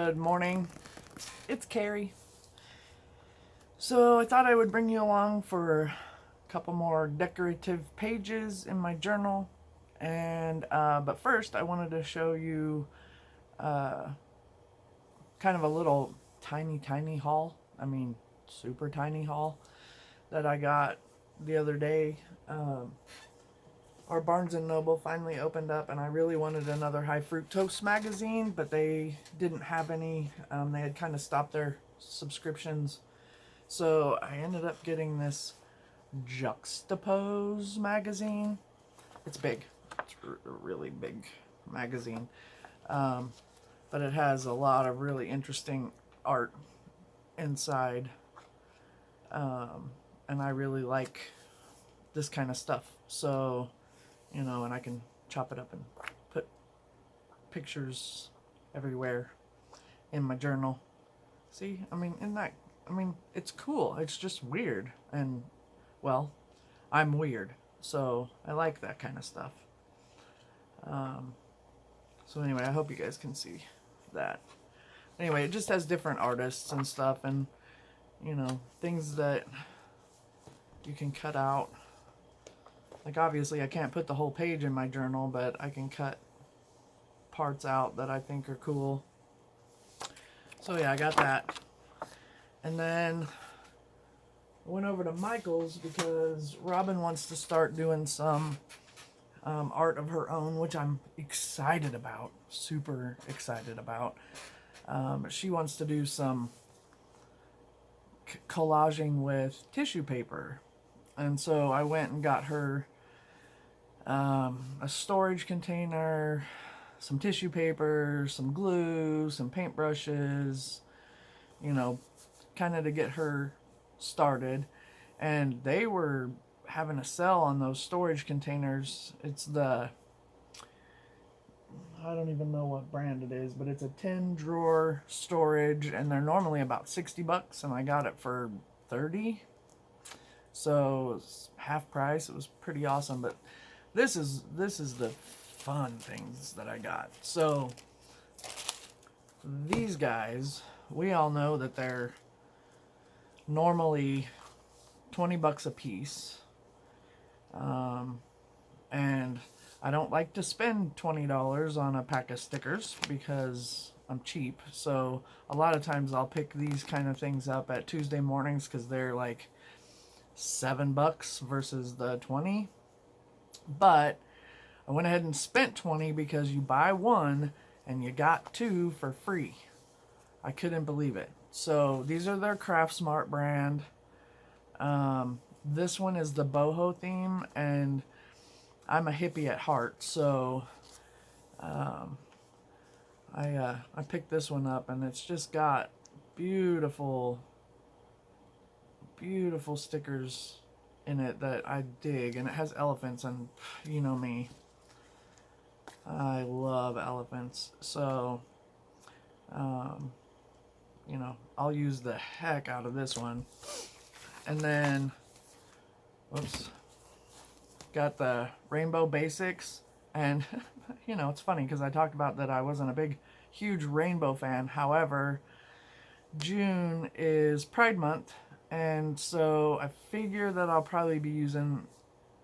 Good morning. It's Carrie. So I thought I would bring you along for a couple more decorative pages in my journal. And but first, I wanted to show you uh, kind of a little tiny haul. I mean, super tiny haul that I got the other day. Our Barnes and Noble finally opened up, and I really wanted another high fructose magazine, but they didn't have any. They had kind of stopped their subscriptions, so I ended up getting this Juxtapose magazine. It's big. It's a really big magazine, but it has a lot of really interesting art inside, and I really like this kind of stuff. So, and I can chop it up and put pictures everywhere in my journal. See, it's cool. It's just weird. And, well, I'm weird. So I like that kind of stuff. So anyway, I hope you guys can see that. Anyway, it just has different artists and stuff, and, things that you can cut out. Like, obviously, I can't put the whole page in my journal, but I can cut parts out that I think are cool. So, yeah, I got that. And then I went over to Michael's because Robin wants to start doing some art of her own, which I'm excited about. Super excited about. She wants to do some collaging with tissue paper. And so I went and got her a storage container, some tissue paper, some glue, some paintbrushes, kind of to get her started. And they were having a sale on those storage containers. It's I don't even know what brand it is, but it's a 10 drawer storage, and they're normally about $60, and I got it for 30. So it was half price. It was pretty awesome. But this is the fun things that I got. So these guys, we all know that they're normally $20 a piece. And I don't like to spend $20 on a pack of stickers because I'm cheap. So a lot of times I'll pick these kind of things up at Tuesday mornings because they're like $7 versus the 20. But I went ahead and spent 20 because you buy one and you got two for free. I couldn't believe it. So these are their Craft Smart brand. This one is the boho theme, and I'm a hippie at heart, so I picked this one up, and it's just got beautiful stickers in it that I dig, and it has elephants, and you know me, I love elephants. So I'll use the heck out of this one. And then got the Rainbow Basics, and it's funny because I talked about that I wasn't a huge rainbow fan. However, June is Pride Month, and so I figure that I'll probably be using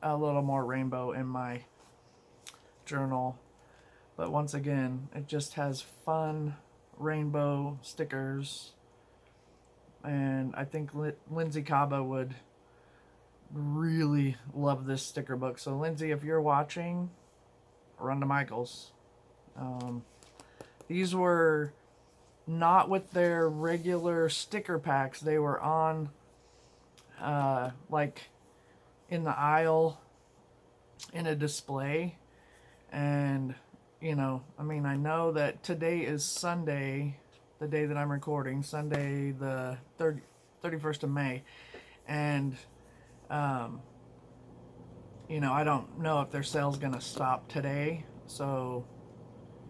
a little more rainbow in my journal. But once again, it just has fun rainbow stickers, and I think Lindsay Caba would really love this sticker book. So Lindsay, if you're watching, run to Michael's. These were not with their regular sticker packs. They were on like in the aisle in a display. And I know that today is Sunday, the day that I'm recording, Sunday the 31st of May, and I don't know if their sale's gonna stop today. So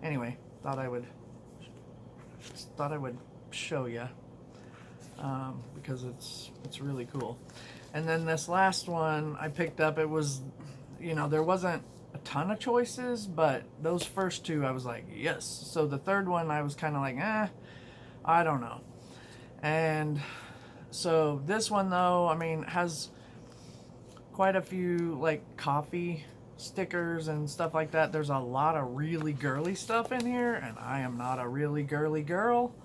anyway, thought I would show you because it's really cool. And then this last one I picked up, it was, there wasn't a ton of choices, but those first two I was like, yes. So the third one I was kind of like, I don't know. And so this one though, I mean, has quite a few like coffee stickers and stuff like that. There's a lot of really girly stuff in here, and I am not a really girly girl.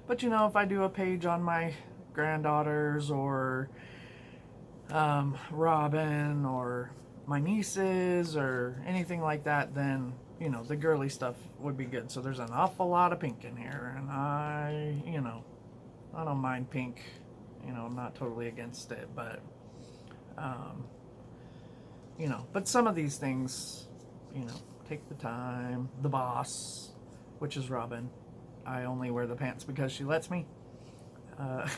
But you know, if I do a page on my granddaughters or Robin or my nieces or anything like that, then you know the girly stuff would be good. So there's an awful lot of pink in here, and I don't mind pink. You know, I'm not totally against it, but you know, but some of these things, you know, take the time. The boss, which is Robin. I only wear the pants because she lets me. Uh,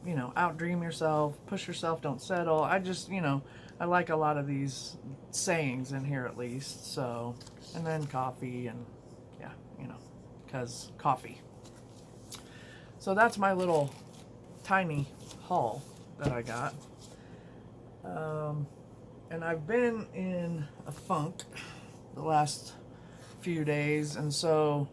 you know, outdream yourself, push yourself, don't settle. I just, you know, I like a lot of these sayings in here at least. So, and then coffee and yeah, you know, because coffee. So that's my little tiny haul that I got. And I've been in a funk the last few days, and so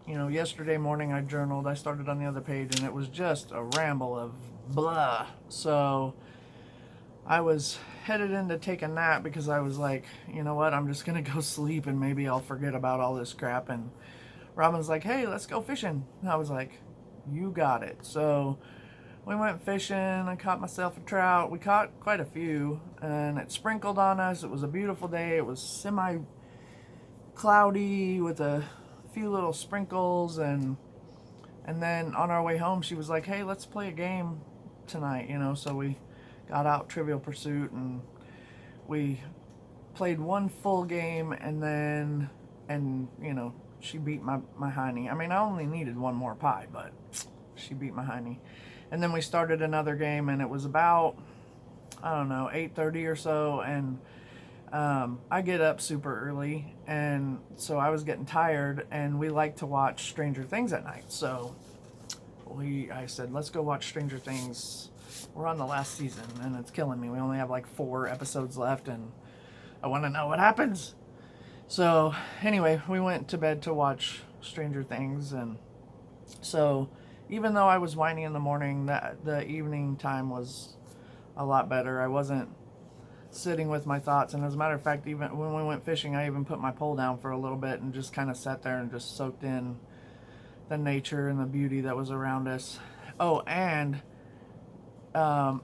you know, yesterday morning I journaled. I started on the other page and it was just a ramble of blah. So I was headed in to take a nap because I was like, you know what, I'm just gonna go sleep and maybe I'll forget about all this crap. And Robin's like, hey, let's go fishing. And I was like, you got it. So we went fishing. I caught myself a trout. We caught quite a few, and it sprinkled on us. It was a beautiful day. It was semi cloudy with a few little sprinkles, and then on our way home she was like, hey, let's play a game tonight, you know. So we got out Trivial Pursuit and we played one full game, and you know, she beat my hiney. I mean, I only needed one more pie, but she beat my hiney. And then we started another game, and it was about, I don't know, 8:30 or so, and I get up super early, and so I was getting tired, and we like to watch Stranger Things at night. So I said, let's go watch Stranger Things. We're on the last season, and it's killing me. We only have like 4 episodes left, and I want to know what happens. So anyway, we went to bed to watch Stranger Things, and so even though I was whiny in the morning, the evening time was a lot better. I wasn't sitting with my thoughts, and as a matter of fact, even when we went fishing, I even put my pole down for a little bit and just kind of sat there and just soaked in the nature and the beauty that was around us. Oh, and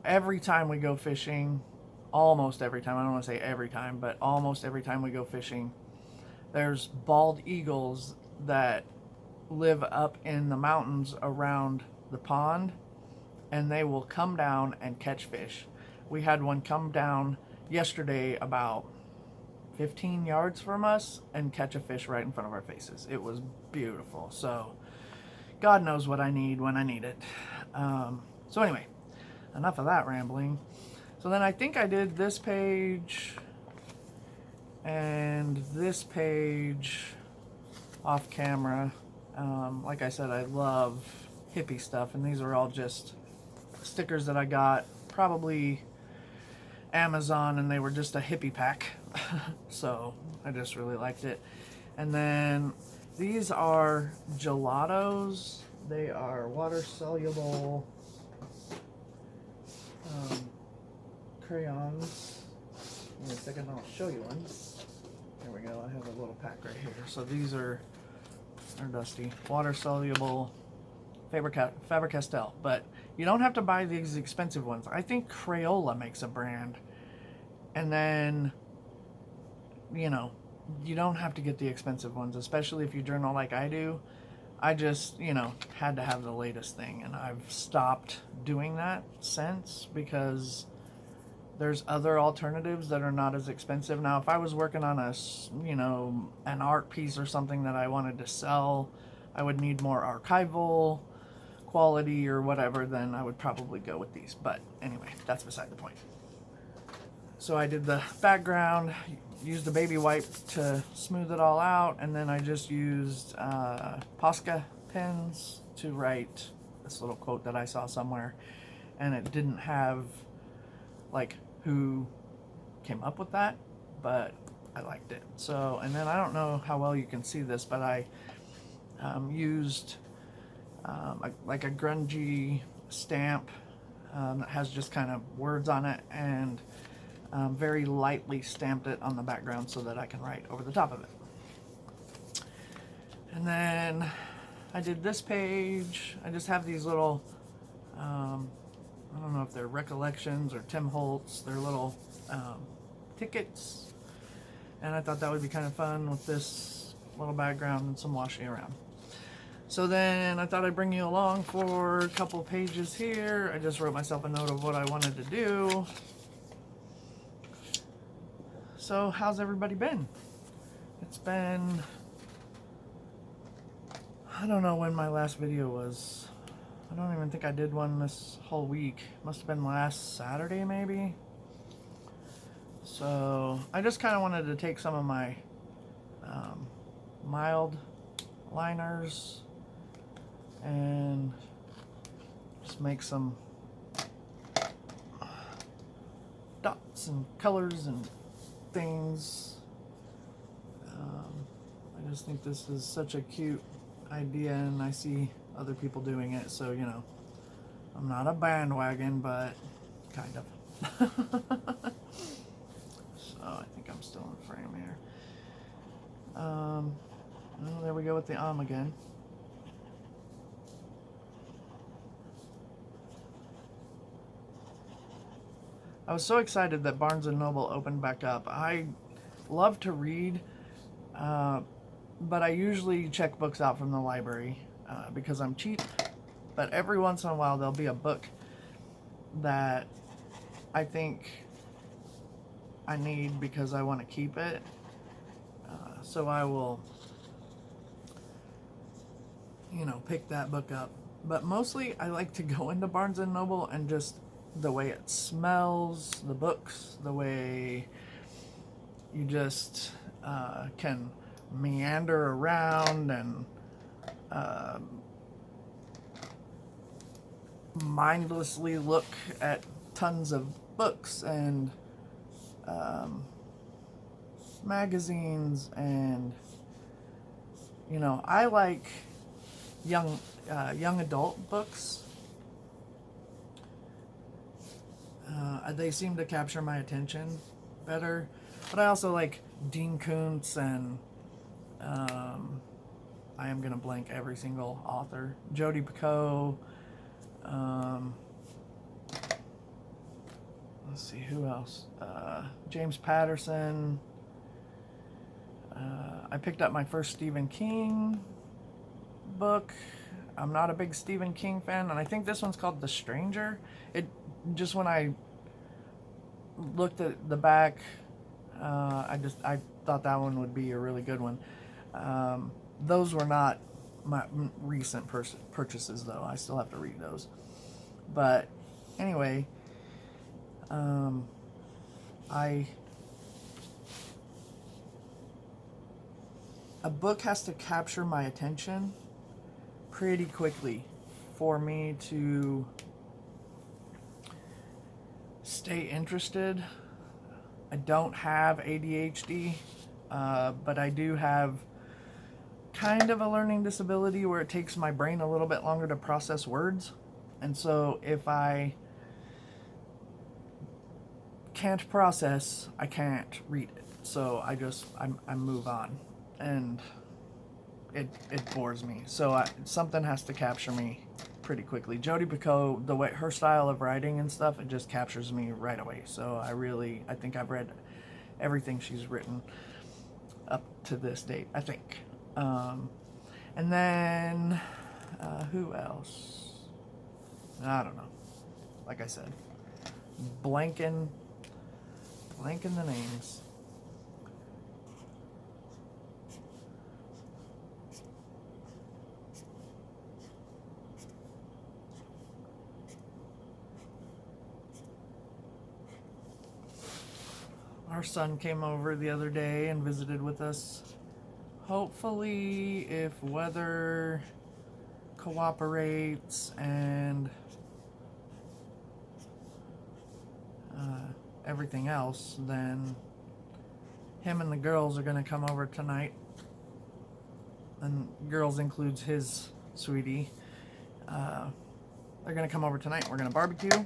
every time we go fishing, almost every time, I don't want to say every time, but almost every time we go fishing, there's bald eagles that live up in the mountains around the pond, and they will come down and catch fish. We had one come down yesterday about 15 yards from us and catch a fish right in front of our faces. It was beautiful. So God knows what I need when I need it. So anyway, enough of that rambling. So then I think I did this page and this page off camera. Like I said, I love hippie stuff, and these are all just stickers that I got probably Amazon, and they were just a hippie pack. So I just really liked it. And then these are gelatos. They are water soluble crayons. In a second I'll show you one. There we go. I have a little pack right here. So these are dusty, water soluble Faber-Castell, but you don't have to buy these expensive ones. I think Crayola makes a brand, and then, you know, you don't have to get the expensive ones, especially if you journal like I do. I just, you know, had to have the latest thing, and I've stopped doing that since, because there's other alternatives that are not as expensive. Now, if I was working on you know, an art piece or something that I wanted to sell, I would need more archival quality or whatever, then I would probably go with these. But anyway, that's beside the point. So I did the background, used a baby wipe to smooth it all out, and then I just used Posca pens to write this little quote that I saw somewhere, and it didn't have like who came up with that, but I liked it. So, and then I don't know how well you can see this, but I used like a grungy stamp that has just kind of words on it, and very lightly stamped it on the background so that I can write over the top of it. And then I did this page. I just have these little, I don't know if they're recollections or Tim Holtz. They're little tickets. And I thought that would be kind of fun with this little background and some washing around. So then I thought I'd bring you along for a couple pages here. I just wrote myself a note of what I wanted to do. So how's everybody been? It's been, I don't know when my last video was. I don't even think I did one this whole week. Must have been last Saturday maybe. So I just kind of wanted to take some of my mild liners and just make some dots and colors and things. I just think this is such a cute idea, and I see other people doing it, so you know, I'm not a bandwagon, but kind of. So I think I'm still in frame here. Well, there we go with the again. I was so excited that Barnes & Noble opened back up. I love to read, but I usually check books out from the library because I'm cheap. But every once in a while there'll be a book that I think I need because I want to keep it. So I will, you know, pick that book up. But mostly I like to go into Barnes & Noble and just the way it smells, the books, the way you just can meander around and mindlessly look at tons of books and magazines, and you know, I like young adult books. They seem to capture my attention better, but I also like Dean Koontz and I am gonna blank every single author. Jodi Picoult. Let's see, who else? James Patterson. I picked up my first Stephen King book. I'm not a big Stephen King fan, and I think this one's called The Stranger. It just, when I looked at the back, I thought that one would be a really good one. Those were not my recent purchases, though. I still have to read those. But anyway, a book has to capture my attention pretty quickly for me to stay interested. I don't have ADHD, but I do have kind of a learning disability where it takes my brain a little bit longer to process words. And so if I can't process, I can't read it. So I move on, and it bores me. So something has to capture me pretty quickly. Jodi Picoult, the way her style of writing and stuff, it just captures me right away. So I think I've read everything she's written up to this date, I think. And then who else? I don't know. Like I said, blanking the names. Our son came over the other day and visited with us. Hopefully, if weather cooperates and everything else, then him and the girls are going to come over tonight. And girls includes his sweetie. They're going to come over tonight. We're going to barbecue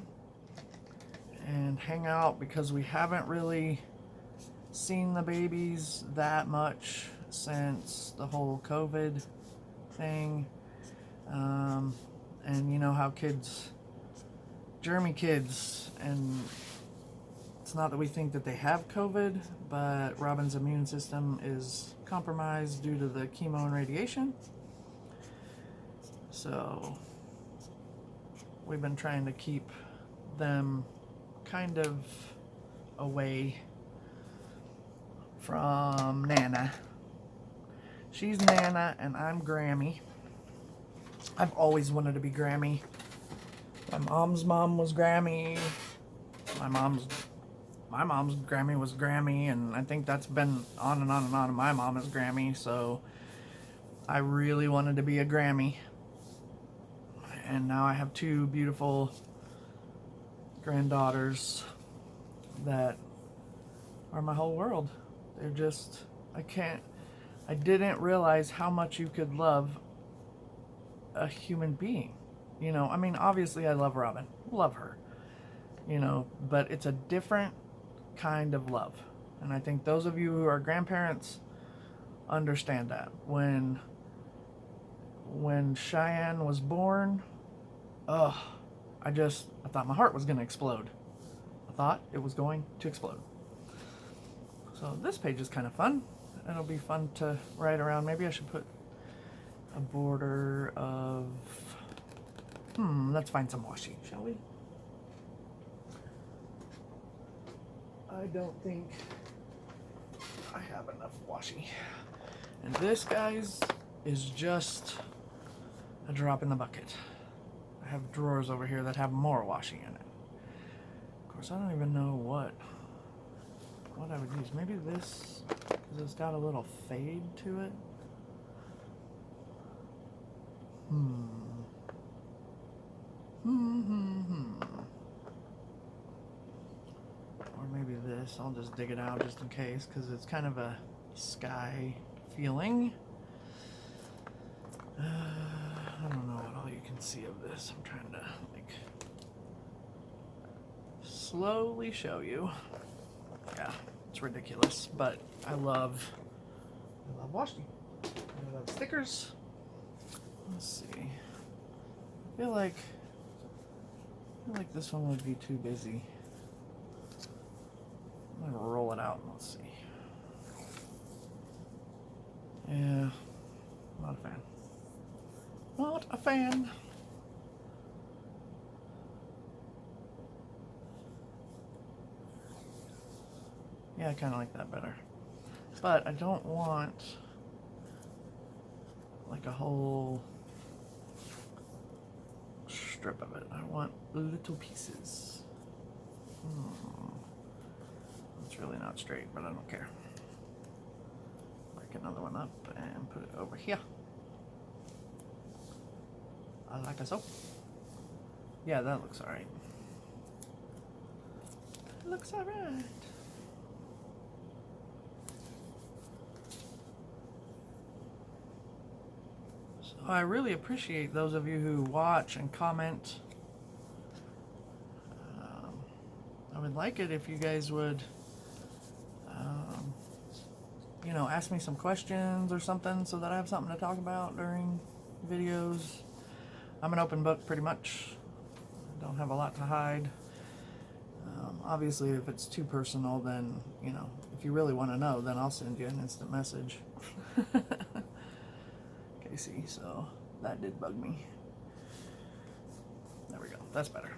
and hang out because we haven't really seen the babies that much since the whole COVID thing. And you know how kids, germy kids, and it's not that we think that they have COVID, but Robin's immune system is compromised due to the chemo and radiation. So we've been trying to keep them kind of away from Nana. She's Nana and I'm Grammy. I've always wanted to be Grammy. My mom's mom was Grammy. My mom's Grammy was Grammy, and I think that's been on and on and on. And my mom is Grammy, so I really wanted to be a Grammy. And now I have two beautiful granddaughters that are my whole world. They're just, I didn't realize how much you could love a human being. You know, I mean, obviously I love Robin. Love her. You know, but it's a different kind of love. And I think those of you who are grandparents understand that. When Cheyenne was born, I thought my heart was going to explode. I thought it was going to explode. So this page is kind of fun. It'll be fun to write around. Maybe I should put a border of... let's find some washi, shall we? I don't think I have enough washi. And this, guys, is just a drop in the bucket. I have drawers over here that have more washi in it. Of course, I don't even know what I would use. Maybe this, because it's got a little fade to it. Or maybe this. I'll just dig it out just in case, because it's kind of a sky feeling. I don't know what all you can see of this. I'm trying to like slowly show you. Yeah, it's ridiculous, but I love washi. I love stickers. Let's see. I feel like this one would be too busy. I'm gonna roll it out and let's see. Yeah, not a fan. Not a fan. Yeah, I kind of like that better. But I don't want like a whole strip of it. I want little pieces. It's really not straight, but I don't care. Break another one up and put it over here. I like it so. Yeah, that looks alright. Looks alright. So I really appreciate those of you who watch and comment. I would like it if you guys would you know, ask me some questions or something so that I have something to talk about during videos. I'm an open book pretty much. I don't have a lot to hide. Obviously, if it's too personal, then, you know, if you really want to know, then I'll send you an instant message. Casey, so that did bug me. There we go. That's better.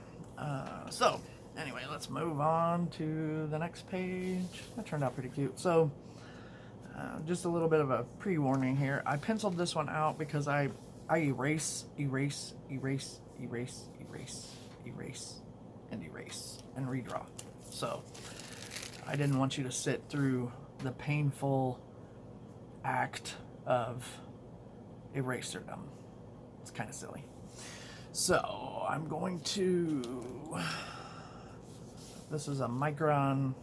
So, anyway, let's move on to the next page. That turned out pretty cute. So, just a little bit of a pre-warning here. I penciled this one out because I erase, and redraw. So I didn't want you to sit through the painful act of eraserdom. It's kind of silly. So I'm going to, this is a Micron,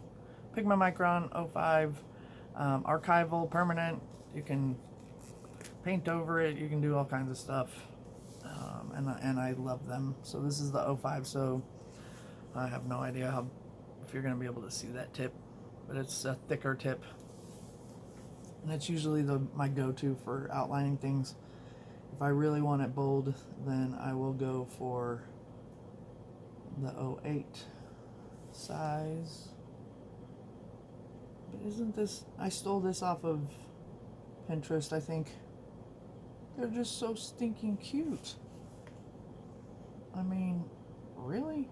Pigma Micron 05. Archival, permanent, you can paint over it, you can do all kinds of stuff. And I love them. So this is the 05, so I have no idea if you're going to be able to see that tip, but it's a thicker tip. And it's usually my go-to for outlining things. If I really want it bold, then I will go for the 08 size. But isn't this, I stole this off of Pinterest, I think. They're just so stinking cute. I mean, really?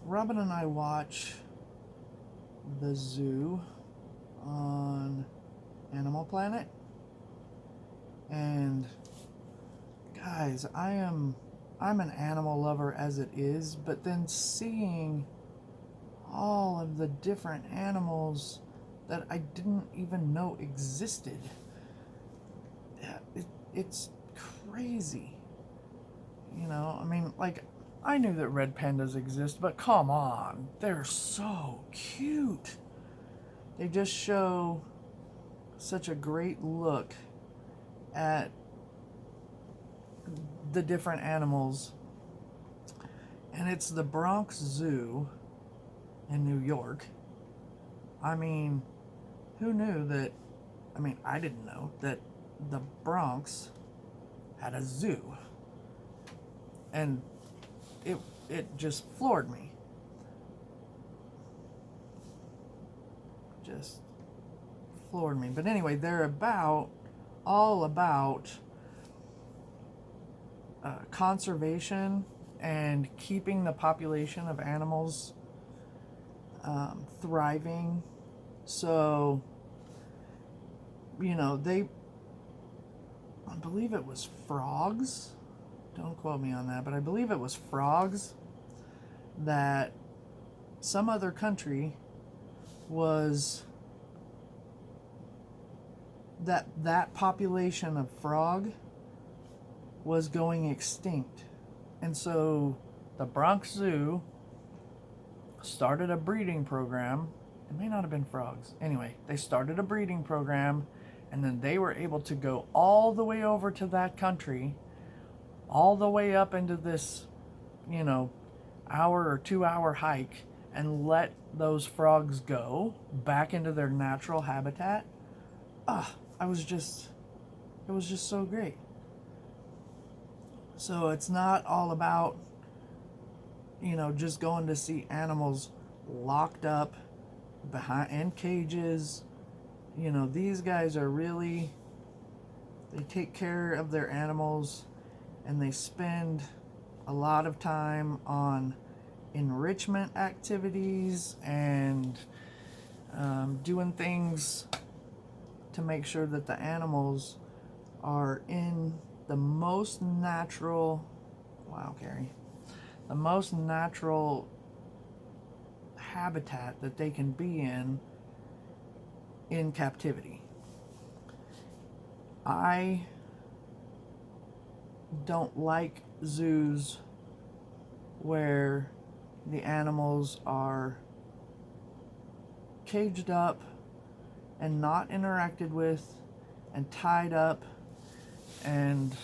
Robin and I watch The Zoo on Animal Planet. And guys, I'm an animal lover as it is, but then seeing all of the different animals that I didn't even know existed, it's crazy. You know, I mean, like, I knew that red pandas exist, but come on, they're so cute. They just show such a great look at the different animals. And it's the Bronx Zoo in New York. I mean, who knew that? I mean, I didn't know that the Bronx had a zoo. And it just floored me. Just floored me. But anyway, they're all about conservation and keeping the population of animals thriving. So, you know, I believe it was frogs. Don't quote me on that, but I believe it was frogs that some other country was that population of frog was going extinct. And so the Bronx Zoo started a breeding program. It may not have been frogs. Anyway, they started a breeding program, and then they were able to go all the way over to that country, all the way up into this, you know, hour or 2 hour hike, and let those frogs go back into their natural habitat. It was just so great. So it's not all about, you know, just going to see animals locked up in cages. You know, these guys are really, they take care of their animals, and they spend a lot of time on enrichment activities and doing things to make sure that the animals are in the most natural, wow, Gary, the most natural habitat that they can be in captivity. I don't like zoos where the animals are caged up and not interacted with and tied up and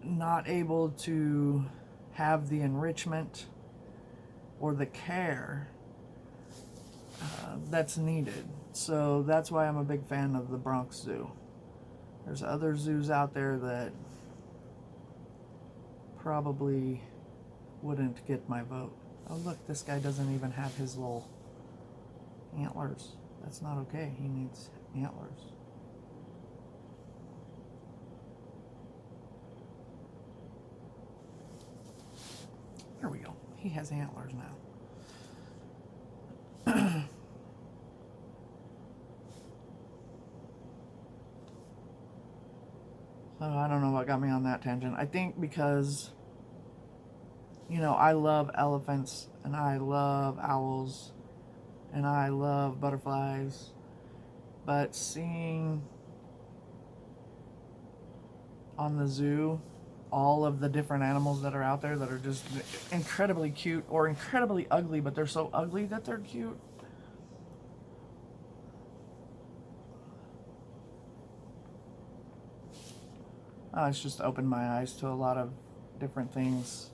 not able to have the enrichment or the care that's needed. So that's why I'm a big fan of the Bronx Zoo. There's other zoos out there that probably wouldn't get my vote. Oh look, this guy doesn't even have his little antlers. That's not okay. He needs antlers. There we go. He has antlers now. So I don't know what got me on that tangent. I think because, you know, I love elephants and I love owls and I love butterflies, but seeing on the zoo all of the different animals that are out there that are just incredibly cute or incredibly ugly, but they're so ugly that they're cute. It's just opened my eyes to a lot of different things.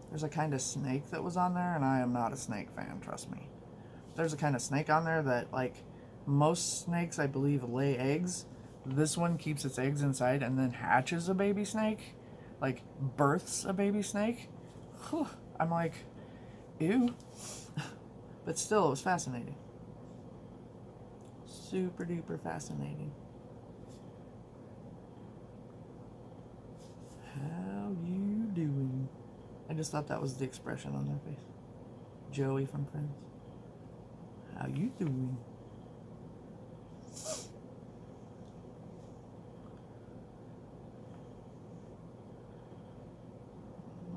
There's a kind of snake that was on there, and I am not a snake fan, trust me. There's a kind of snake on there that, like, most snakes, I believe, lay eggs. This one keeps its eggs inside and then hatches a baby snake. Like, births a baby snake. Whew. I'm like, ew. But still, it was fascinating. Super duper fascinating. How you doing? I just thought that was the expression on their face. Joey from Friends. How you doing?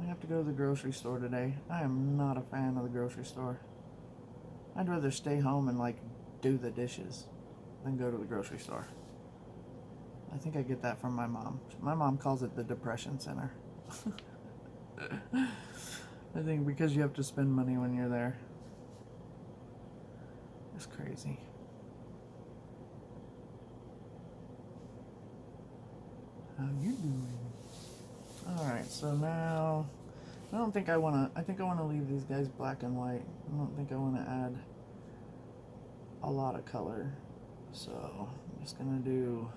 I have to go to the grocery store today. I am not a fan of the grocery store. I'd rather stay home and, like, do the dishes than go to the grocery store. I think I get that from my mom. My mom calls it the depression center. I think because you have to spend money when you're there. It's crazy. How you doing? Alright, so now I don't think I wanna leave these guys black and white. I don't think I wanna add a lot of color. So I'm just gonna do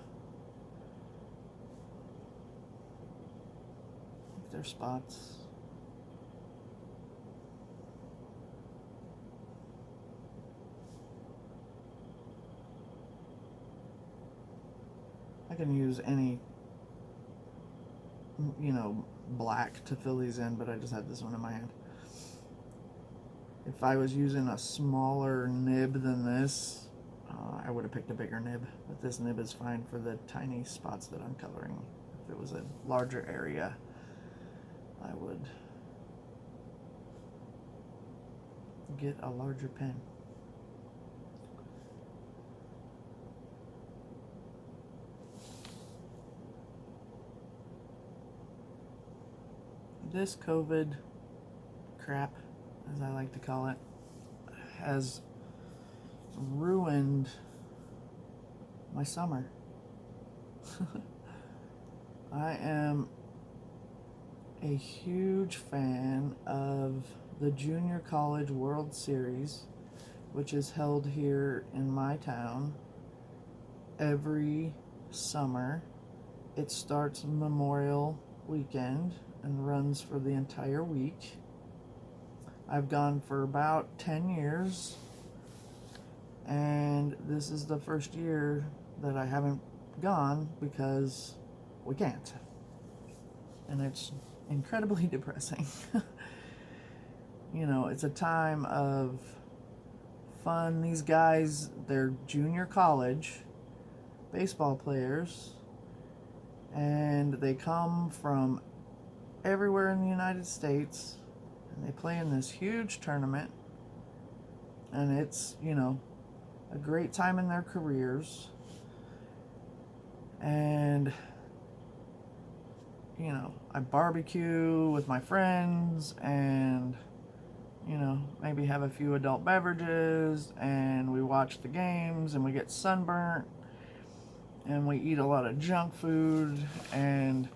their spots. I can use any, black to fill these in, but I just had this one in my hand. If I was using a smaller nib than this, I would have picked a bigger nib, but this nib is fine for the tiny spots that I'm coloring. If it was a larger area, I would get a larger pen. This COVID crap, as I like to call it, has ruined my summer. I am a huge fan of the Junior College World Series, which is held here in my town every summer. It starts Memorial Weekend and runs for the entire week. I've gone for about 10 years, and this is the first year that I haven't gone because we can't. And it's incredibly depressing. It's a time of fun. These guys, they're junior college baseball players, and they come from everywhere in the United States, and they play in this huge tournament, and it's, a great time in their careers. And I barbecue with my friends, and maybe have a few adult beverages, and we watch the games, and we get sunburnt, and we eat a lot of junk food. And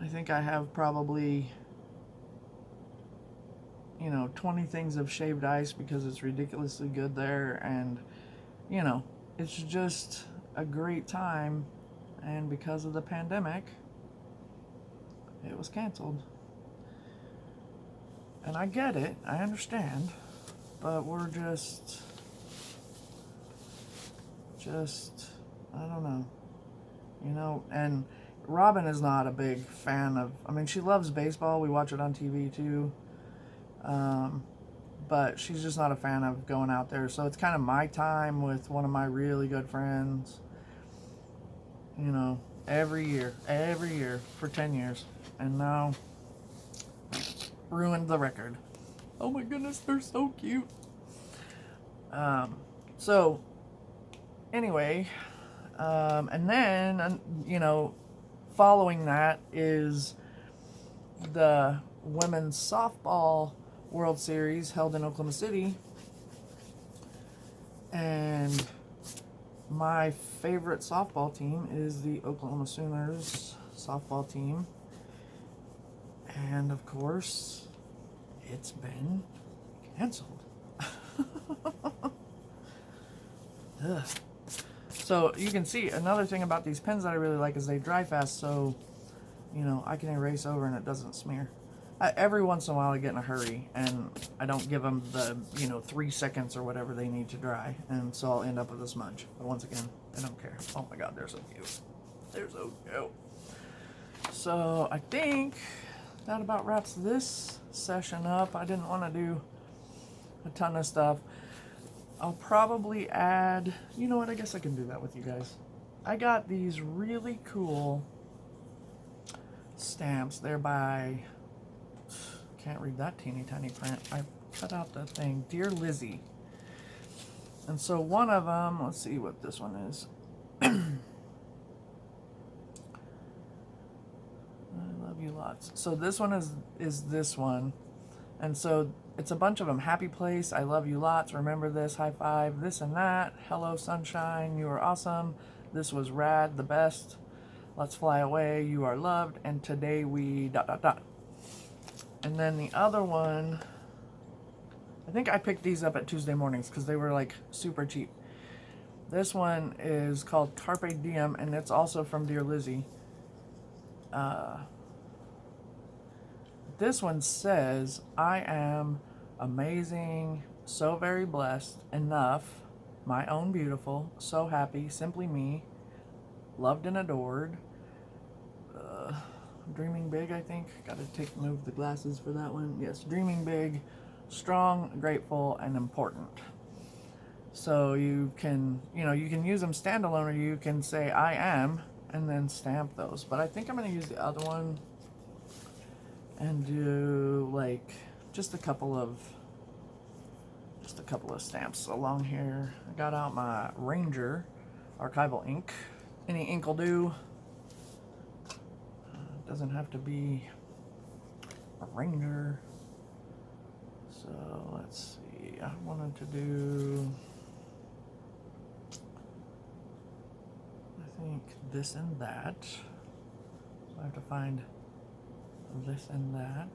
I think I have probably 20 things of shaved ice because it's ridiculously good there. And it's just a great time. And because of the pandemic, it was canceled. And I get it, I understand, but we're just I don't know. And Robin is not a big fan of, she loves baseball, we watch it on TV too, but she's just not a fan of going out there. So it's kind of my time with one of my really good friends, every year for 10 years. And now ruined the record. Oh my goodness, they're so cute. So anyway, And then, following that is the women's softball World Series held in Oklahoma City. And my favorite softball team is the Oklahoma Sooners softball team. And of course, it's been canceled. Ugh. So you can see another thing about these pens that I really like is they dry fast, so I can erase over and it doesn't smear. Every once in a while I get in a hurry and I don't give them the 3 seconds or whatever they need to dry, and so I'll end up with a smudge. But once again, I don't care. Oh my god, they're so cute. They're so cute. So I think that about wraps this session up. I didn't want to do a ton of stuff. I'll probably add, you know what, I guess I can do that with you guys. I got these really cool stamps. They're by, can't read that teeny tiny print. I cut out the thing, Dear Lizzie. And so one of them, let's see what this one is. I love you lots. So this one is this one. And so it's a bunch of them. Happy place, I love you lots, remember this, high five, this and that, hello sunshine, you are awesome, this was rad, the best, let's fly away, you are loved, and today we ... And then the other one, I think I picked these up at Tuesday mornings because they were like super cheap. This one is called Carpe Diem, and it's also from Dear Lizzie. This one says, I am amazing, so very blessed, enough, my own beautiful, so happy, simply me, loved and adored, dreaming big, I think. Gotta move the glasses for that one. Yes, dreaming big, strong, grateful, and important. So you can use them standalone, or you can say I am, and then stamp those. But I think I'm gonna use the other one and do like just a couple of stamps along here. I got out my Ranger archival ink. Any ink will do. Doesn't have to be a Ranger. So let's see. I wanted to do, I think, this and that. So I have to find this and that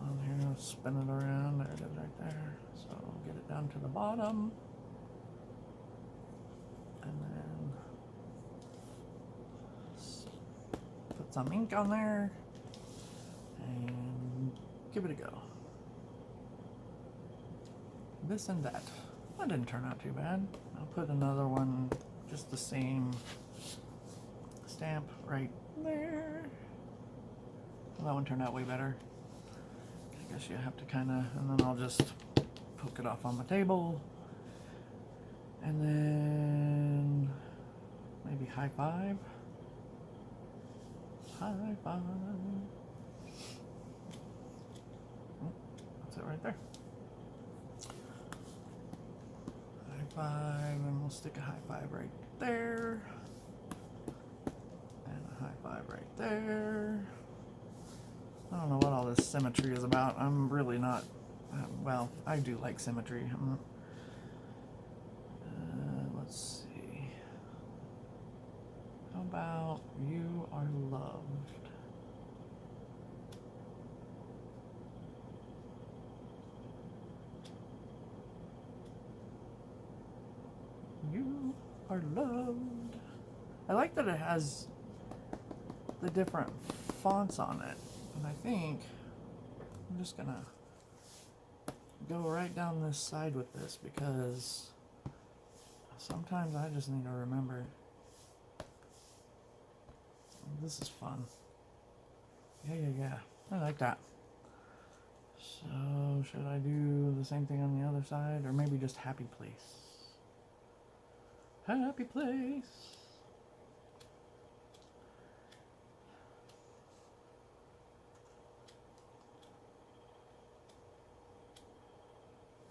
on here. I'll spin it around. There it is right there. So I'll get it down to the bottom, and then put some ink on there and give it a go. This and that. That didn't turn out too bad. I'll put another one, just the same stamp right there. Well, that one turned out way better. I guess you have to kind of, and then I'll just poke it off on the table. And then maybe high five. High five. Oh, that's it right there. High five, and we'll stick a high five right there. And a high five right there. I don't know what all this symmetry is about. I'm really not, well, I do like symmetry. Let's see. How about you are loved? You are loved. I like that it has the different fonts on it. And I think I'm just gonna go right down this side with this, because sometimes I just need to remember. This is fun. Yeah. I like that. So should I do the same thing on the other side, or maybe just happy place? Happy place.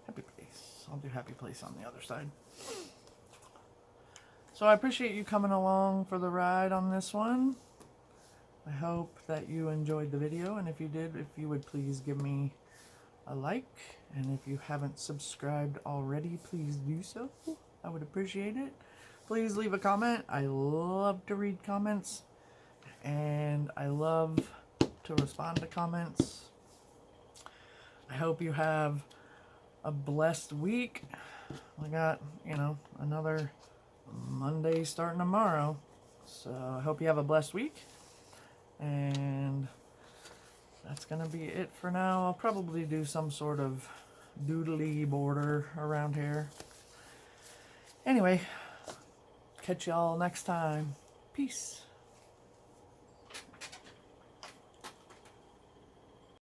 Happy place. I'll do happy place on the other side. So I appreciate you coming along for the ride on this one. I hope that you enjoyed the video, and if you did, if you would please give me a like, and if you haven't subscribed already, please do so. I would appreciate it. Please leave a comment. I love to read comments, and I love to respond to comments. I hope you have a blessed week. I got, another Monday starting tomorrow. So I hope you have a blessed week. And that's going to be it for now. I'll probably do some sort of doodly border around here. Anyway, catch y'all next time. Peace.